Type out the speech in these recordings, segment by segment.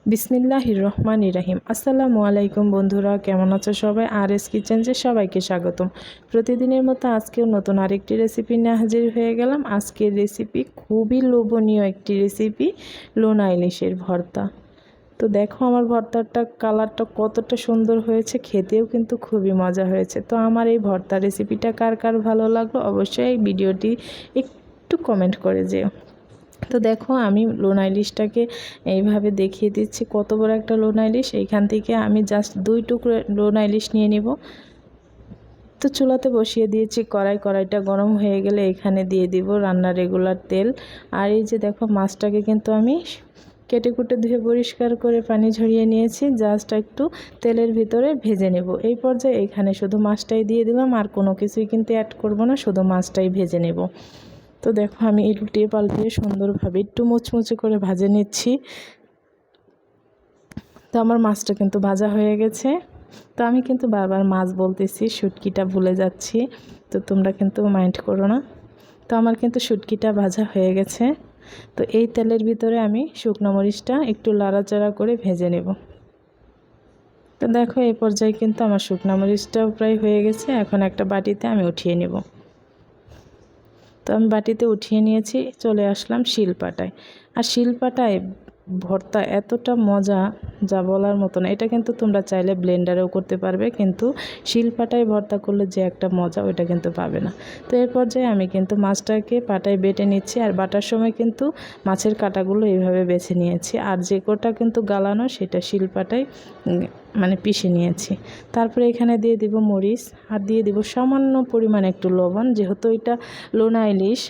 বিসমিল্লাহির রহমানির রহিম। আসসালামু আলাইকুম বন্ধুরা, কেমন আছো সবাই? RS কিচেনে সবাইকে স্বাগতম। প্রতিদিনের মতো আজকেও নতুন আরেকটি রেসিপি নিয়ে হাজির হয়ে গেলাম। আজকের রেসিপি খুবই লোভনীয় একটি রেসিপি, লোনা ইলিশের ভর্তা। তো দেখো আমার ভর্তাটা কালারটা কতটা সুন্দর হয়েছে, খেতেও কিন্তু খুবই মজা হয়েছে। তো আমার এই ভর্তা রেসিপিটা কার কার ভালো লাগলো অবশ্যই এই ভিডিওটি একটু কমেন্ট করে যেও। তো দেখো আমি লোনা ইলিশটাকে এইভাবে দেখিয়ে দিচ্ছি, কত বড় একটা লোনা ইলিশ। এইখান থেকে আমি জাস্ট 2 টুকরো লোনা ইলিশ নিয়ে নিব। তো চুলাতে বসিয়ে দিয়েছি কড়াইটা গরম হয়ে গেলে এখানে দিয়ে দিব রান্নার রেগুলার তেল। আর এই যে দেখো মাছটাকে কিন্তু আমি কেটে কুটে ধুয়ে পরিষ্কার করে পানি ঝরিয়ে নিয়েছি, জাস্ট একটু তেলের ভিতরে ভেজে নেব। এই পর্যায়ে এখানে শুধু মাছটাই দিয়ে দিলাম, আর কোনো কিছুই কিন্তু অ্যাড করব না, শুধু মাছটাই ভেজে নেব। তো দেখো আমি উল্টিয়ে পাল্টিয়ে সুন্দরভাবে একটু মুচমুচে করে ভেজে নিচ্ছি। তো আমার মাছটা কিন্তু ভাজা হয়ে গেছে। তো আমি কিন্তু বারবার মাছ বলতেছি, শুটকিটা ভুলে যাচ্ছি, তো তোমরা কিন্তু মাইন্ড করো না। তো আমার কিন্তু শুটকিটা ভাজা হয়ে গেছে। তো এই তেলের ভিতরে আমি শুকনো মরিচটা একটু লাড়াচাড়া করে ভেজে নেব। তো দেখো এই পর্যায়ে কিন্তু আমার শুকনো মরিচটাও প্রায় হয়ে গেছে। এখন একটা বাটিতে আমি উঠিয়ে নেব। তো আমি বাটিতে উঠিয়ে নিয়েছি, চলে আসলাম শিলপাটায়। আর শিলপাটায় ভর্তা এতটা মজা যা বলার মতো না। এটা কিন্তু তোমরা চাইলে ব্লেন্ডারেও করতে পারবে, কিন্তু শিলপাটায় ভর্তা করলে যে একটা মজা ওইটা কিন্তু পাবে না। তো এর পর্যায়ে আমি কিন্তু মাছটাকে পাটায় বেটে নিচ্ছি, আর বাটার সময় কিন্তু মাছের কাঁটাগুলো এইভাবে বেছে নিয়েছি, আর যে কোটা কিন্তু গালানো সেটা শিলপাটায় মানে পিষে নিয়েছি। তারপরে এখানে দিয়ে দিব মরিচ, আর দিয়ে দিব সামান্য পরিমাণ একটু লবণ, যেহেতু এটা লোনা ইলিশ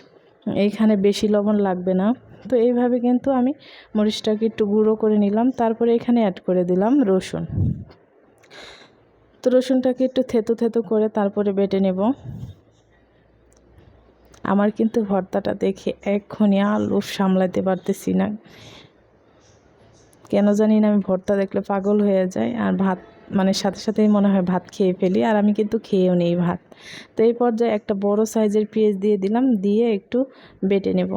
এইখানে বেশি লবণ লাগবে না। তো এইভাবে কিন্তু আমি মরিচটাকে একটু গুঁড়ো করে নিলাম। তারপরে এখানে অ্যাড করে দিলাম রসুন। তো রসুনটাকে একটু থেতো থেতো করে তারপরে বেটে নেব। আমার কিন্তু ভর্তাটা দেখে এক্ষুনি আর লোভ সামলাতে পারতেছি না, কেন জানি না, আমি ভর্তা দেখলে পাগল হয়ে যাই, আর ভাত মানে সাথে সাথেই মনে হয় ভাত খেয়ে ফেলি, আর আমি কিন্তু খেয়েও নেই ভাত। তো এই পর্যায়ে একটা বড় সাইজের পেঁয়াজ দিয়ে দিলাম, দিয়ে একটু বেটে নেব।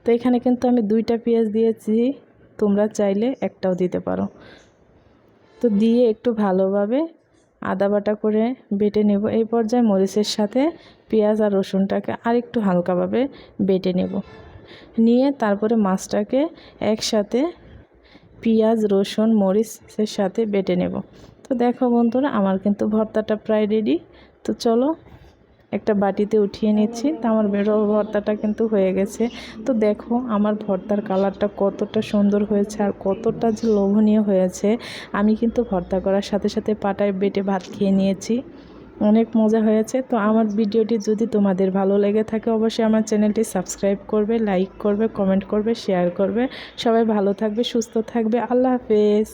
তো এখানে কিন্তু আমি 2টা পেঁয়াজ দিয়েছি, তোমরা চাইলে একটাও দিতে পারো। তো দিয়ে একটু ভালোভাবে আদা বাটা করে বেটে নেব। এই পর্যায়ে মরিচের সাথে পেঁয়াজ আর রসুনটাকে আরেকটু হালকাভাবে বেটে নেব, নিয়ে তারপরে মাছটাকে একসাথে পেঁয়াজ রসুন মরিচের সাথে বেটে নেব। তো দেখো বন্ধুরা আমার কিন্তু ভর্তাটা প্রায় রেডি। তো চলো একটা বাটিতে উঠিয়ে নিচ্ছি। তো আমার ভর্তাটা কিন্তু হয়ে গেছে। তো দেখো আমার ভর্তার কালারটা কতটা সুন্দর হয়েছে, আর কতটা যে লোভনীয় হয়েছে। আমি কিন্তু ভর্তা করার সাথে সাথে পাটায় বেটে ভাত খেয়ে নিয়েছি, অনেক মজা হয়েছে। তো আমার ভিডিওটি যদি তোমাদের ভালো লেগে থাকে অবশ্যই আমার চ্যানেলটি সাবস্ক্রাইব করবে, লাইক করবে, কমেন্ট করবে, শেয়ার করবে। সবাই ভালো থাকবে, সুস্থ থাকবে। আল্লাহ হাফেজ।